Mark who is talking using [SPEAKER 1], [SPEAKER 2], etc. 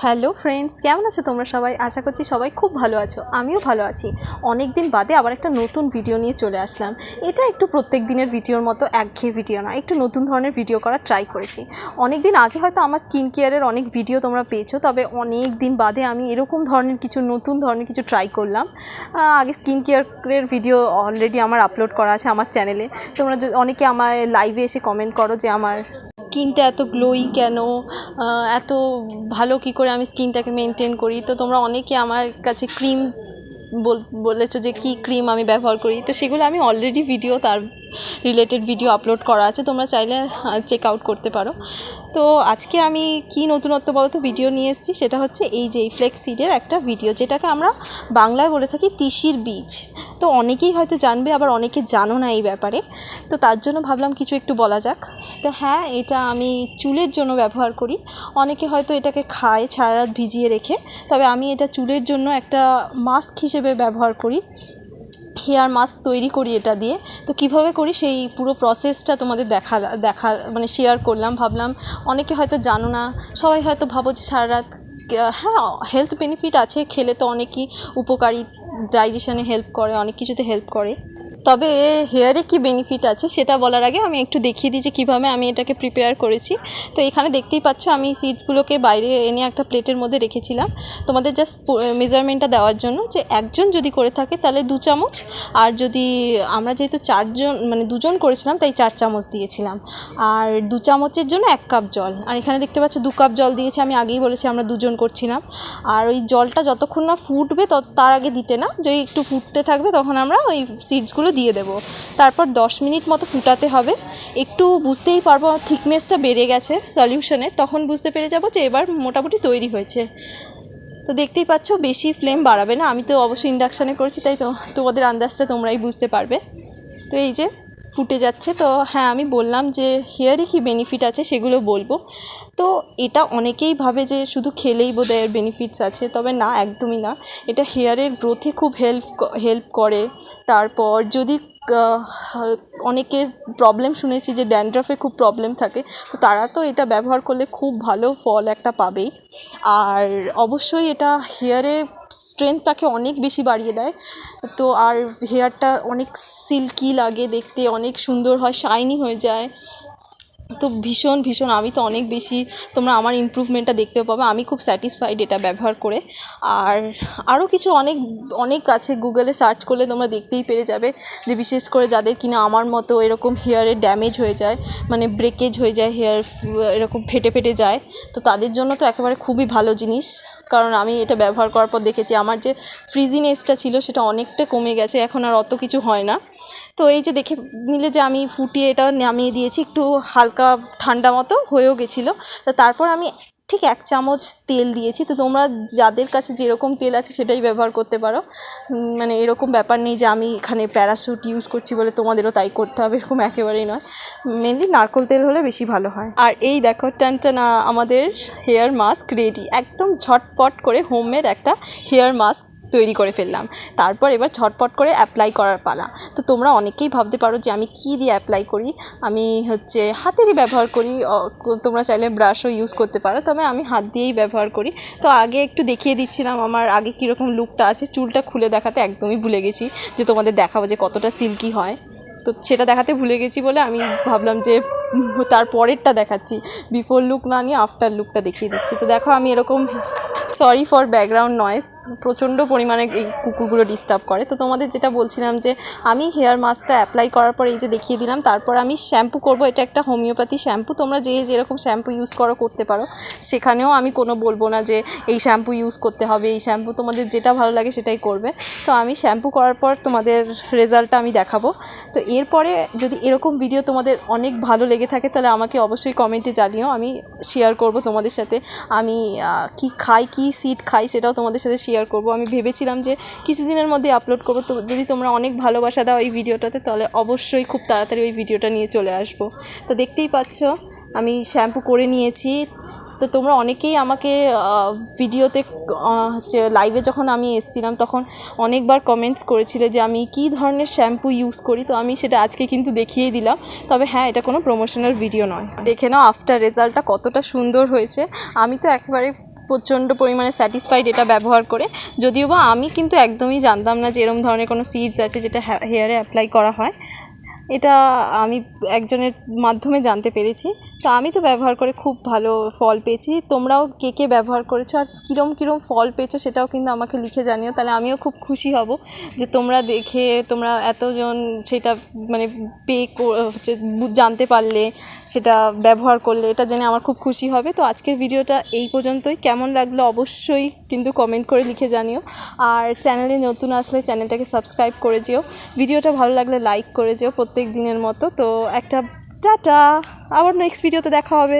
[SPEAKER 1] Hello friends, কেমন আছো তোমরা সবাই? আশা করছি সবাই খুব ভালো আছো। আমিও ভালো আছি। অনেক দিন বাদে আবার একটা নতুন ভিডিও নিয়ে চলে আসলাম। এটা একটু প্রত্যেক দিনের ভিডিওর মতো একঘেয়ে ভিডিও না, একটু নতুন ধরনের ভিডিও করার ট্রাই করেছি। অনেক দিন আগে হয়তো আমার স্কিন কেয়ারের অনেক ভিডিও তোমরা পেয়েছো, তবে অনেক দিন বাদে আমি এরকম ধরনের কিছু নতুন ধরনের কিছু ট্রাই করলাম। আগে স্কিন কেয়ারের ভিডিও অলরেডি আমার আপলোড করা আছে আমার চ্যানেলে। তোমরা অনেকে আমার লাইভে এসে কমেন্ট করো যে আমার স্কিনটা এত গ্লোয়িং কেন, এত ভালো কী করে আমি স্কিনটাকে মেনটেন করি। তো তোমরা অনেকে আমার কাছে ক্রিম বলেছো যে কী ক্রিম আমি ব্যবহার করি, তো সেগুলো আমি অলরেডি ভিডিও তার রিলেটেড ভিডিও আপলোড করা আছে, তোমরা চাইলে চেক আউট করতে পারো। তো আজকে আমি কি নতুনত্ব বলতো ভিডিও নিয়ে এসেছি, সেটা হচ্ছে এই যে ফ্লেক্স সিডের একটা ভিডিও, যেটাকে আমরা বাংলায় বলে থাকি তিসির বীজ। তো অনেকেই হয়তো জানবে, আবার অনেকে জানো না এই ব্যাপারে। তো তার জন্য ভাবলাম কিছু একটু বলা যাক। তো হ্যাঁ, এটা আমি চুলের জন্য ব্যবহার করি। অনেকে হয়তো এটাকে খায় সারা রাত ভিজিয়ে রেখে, তবে আমি এটা চুলের জন্য একটা মাস্ক হিসেবে ব্যবহার করি। হেয়ার মাস্ক তৈরি করি এটা দিয়ে। তো কিভাবে করি সেই পুরো প্রসেসটা তোমাদের দেখা মানে শেয়ার করলাম। ভাবলাম অনেকে হয়তো জানো না, সবাই হয়তো ভাবো যে সারা রাত, হ্যাঁ হেলথ বেনিফিট আছে, খেলে তো অনেকই উপকারী, ডাইজেশনে হেল্প করে, অনেক কিছুতে হেল্প করে। তবে হেয়ারে কি বেনিফিট আছে সেটা বলার আগে আমি একটু দেখিয়ে দিই যে কীভাবে আমি এটাকে প্রিপেয়ার করেছি। তো এখানে দেখতেই পাচ্ছ আমি সিডসগুলোকে বাইরে এনে একটা প্লেটের মধ্যে রেখেছিলাম তোমাদের জাস্ট মেজারমেন্টটা দেওয়ার জন্য, যে একজন যদি করে থাকে তাহলে 2 চামচ, আর যদি আমরা যেহেতু 4জন মানে 2জন করেছিলাম তাই 4 চামচ দিয়েছিলাম, আর 2 চামচের জন্য 1 কাপ জল। আর এখানে দেখতে পাচ্ছ 2 কাপ জল দিয়েছি, আমি আগেই বলেছি আমরা 2জন করছিলাম। আর ওই জলটা যতক্ষণ না ফুটবে তার আগে দিতে না, যদি একটু ফুটতে থাকবে তখন আমরা ওই সিডসগুলো দিয়ে দেবো। তারপর 10 মিনিট মতো ফুটাতে হবে। একটু বুঝতেই পারবো থিকনেসটা বেড়ে গেছে সলিউশনের, তখন বুঝতে পেরে যাবো যে এবার মোটামুটি তৈরি হয়েছে। তো দেখতেই পাচ্ছ বেশি ফ্লেম বাড়াবে না, আমি তো অবশ্যই ইন্ডাকশানে করেছি, তাই তো তোমাদের আন্দাজটা তোমরাই বুঝতে পারবে। তো এই যে ফুটে যাচ্ছে। তো হ্যাঁ, আমি বললাম যে হেয়ারে কী বেনিফিট আছে সেগুলো বলবো। তো এটা অনেকেই ভাবে যে শুধু খেলেই বোধহয় এর বেনিফিটস আছে, তবে না, একদমই না। এটা হেয়ারের গ্রোথে খুব হেল্প করে। তারপর যদি অনেকের প্রবলেম শুনেছি যে ড্যান্ড্রাফে খুব প্রবলেম থাকে, তো তারা তো এটা ব্যবহার করলে খুব ভালো ফল একটা পাবেই। আর অবশ্যই এটা হেয়ারে স্ট্রেংথটাকে অনেক বেশি বাড়িয়ে দেয়। তো আর হেয়ারটা অনেক সিল্কি লাগে দেখতে, অনেক সুন্দর হয়, শাইনি হয়ে যায়। তো ভীষণ আমি তো অনেক বেশি, তোমরা আমার ইমপ্রুভমেন্টটা দেখতে পাবে। আমি খুব স্যাটিসফাইড এটা ব্যবহার করে। আর আরও কিছু অনেক আছে, গুগলে সার্চ করলে তোমরা দেখতেই পেরে যাবে, যে বিশেষ করে যাদের কিনা আমার মতো এরকম হেয়ারে ড্যামেজ হয়ে যায়, মানে ব্রেকেজ হয়ে যায়, হেয়ার এরকম ফেটে যায়, তো তাদের জন্য তো একেবারে খুবই ভালো জিনিস। কারণ আমি এটা ব্যবহার করার পর দেখেছি আমার যে ফ্রিজিনেসটা ছিল সেটা অনেকটা কমে গেছে, এখন আর অত কিছু হয় না। তো এই যে দেখে নিলে যে আমি ফুটিয়ে এটা নামিয়ে দিয়েছি, একটু হালকা ঠান্ডা মতো হয়েও গেছিলো। তো তারপর আমি ঠিক 1 চামচ তেল দিয়েছি। তো তোমরা যাদের কাছে যেরকম তেল আছে সেটাই ব্যবহার করতে পারো। মানে এরকম ব্যাপার নেই যে আমি এখানে প্যারাশুট ইউজ করছি বলে তোমাদেরও তাই করতে হবে, এরকম একেবারেই নয়। মেনলি নারকেল তেল হলে বেশি ভালো হয়। আর এই দেখো টানটানা, আমাদের হেয়ার মাস্ক রেডি। একদম ঝটপট করে হোমমেড একটা হেয়ার মাস্ক তৈরি করে ফেললাম। তারপর এবার ঝটপট করে অ্যাপ্লাই করার পালা। তো তোমরা অনেকেই ভাবতে পারো যে আমি কী দিয়ে অ্যাপ্লাই করি। আমি হাতেরই ব্যবহার করি, তোমরা চাইলে ব্রাশও ইউজ করতে পারো, তবে আমি হাত দিয়েই ব্যবহার করি। তো আগে একটু দেখিয়ে দিচ্ছিলাম আমার আগে কীরকম লুকটা আছে। চুলটা খুলে দেখাতে একদমই ভুলে গেছি, যে তোমাদের দেখাবো যে কতটা সিল্কি হয়। তো সেটা দেখাতে ভুলে গেছি বলে আমি ভাবলাম যে তার পরেরটা দেখাচ্ছি, বিফোর লুক না নিয়ে আফটার লুকটা দেখিয়ে দিচ্ছি। তো দেখো আমি এরকম, সরি ফর ব্যাকগ্রাউন্ড নয়েজ, প্রচণ্ড পরিমাণে এই কুকুরগুলো ডিস্টার্ব করে। তো তোমাদের যেটা বলছিলাম যে আমি হেয়ার মাস্কটা অ্যাপ্লাই করার পর এই যে দেখিয়ে দিলাম, তারপর আমি শ্যাম্পু করব। এটা একটা হোমিওপ্যাথি শ্যাম্পু, তোমরা যেরকম শ্যাম্পু ইউজ করতে পারো। সেখানেও আমি কোনো বলবো না যে এই শ্যাম্পু ইউজ করতে হবে, এই শ্যাম্পু, তোমাদের যেটা ভালো লাগে সেটাই করবে। তো আমি শ্যাম্পু করার পর তোমাদের রেজাল্টটা আমি দেখাবো। তো এরপরে যদি এরকম ভিডিও তোমাদের অনেক ভালো লেগে থাকে তাহলে আমাকে অবশ্যই কমেন্টে জানিও, আমি শেয়ার করব তোমাদের সাথে। আমি কি খাই, কি সিড খাই সেটাও তোমাদের সাথে শেয়ার করব। আমি ভেবেছিলাম যে কিছুদিনের মধ্যে আপলোড করব। তো যদি তোমরা অনেক ভালোবাসা দাও এই ভিডিওটাতে, তাহলে অবশ্যই খুব তাড়াতাড়ি ওই ভিডিওটা নিয়ে চলে আসবো। তো দেখতেই পাচ্ছ আমি শ্যাম্পু করে নিয়েছি। তো তোমরা অনেকেই আমাকে ভিডিওতে লাইভে যখন আমি এসেছিলাম তখন অনেকবার কমেন্টস করেছিলে যে আমি কী ধরনের শ্যাম্পু ইউজ করি। তো আমি সেটা আজকে কিন্তু দেখিয়েই দিলাম। তবে হ্যাঁ, এটা কোনো প্রমোশনাল ভিডিও নয়। দেখে নাও আফটার রেজাল্টটা কতটা সুন্দর হয়েছে। আমি তো একেবারে প্রচণ্ড পরিমাণে স্যাটিসফাইড এটা ব্যবহার করে। যদিও বা আমি কিন্তু একদমই জানতাম না যে এরম ধরনের কোনো সিডস আছে যেটা হেয়ারে অ্যাপ্লাই করা হয়। এটা আমি একজনের মাধ্যমে জানতে পেরেছি। তো আমি তো ব্যবহার করে খুব ভালো ফল পেয়েছি। তোমরাও কে কে ব্যবহার করেছো আর কীরম ফল পেয়েছো সেটাও কিন্তু আমাকে লিখে জানিও, তাহলে আমিও খুব খুশি হব যে তোমরা দেখে তোমরা এতজন সেটা মানে হচ্ছে জানতে পারলে, সেটা ব্যবহার করলে, এটা জেনে আমার খুব খুশি হবে। তো আজকের ভিডিওটা এই পর্যন্তই। কেমন লাগলো অবশ্যই কিন্তু কমেন্ট করে লিখে জানিও। আর চ্যানেলে নতুন আসলে চ্যানেলটাকে সাবস্ক্রাইব করে যেও। ভিডিওটা ভালো লাগলে লাইক করে যেও প্রত্যেক দিনের মতো। তো একটা টাটা, আবার নেক্সট ভিডিওতে দেখা হবে।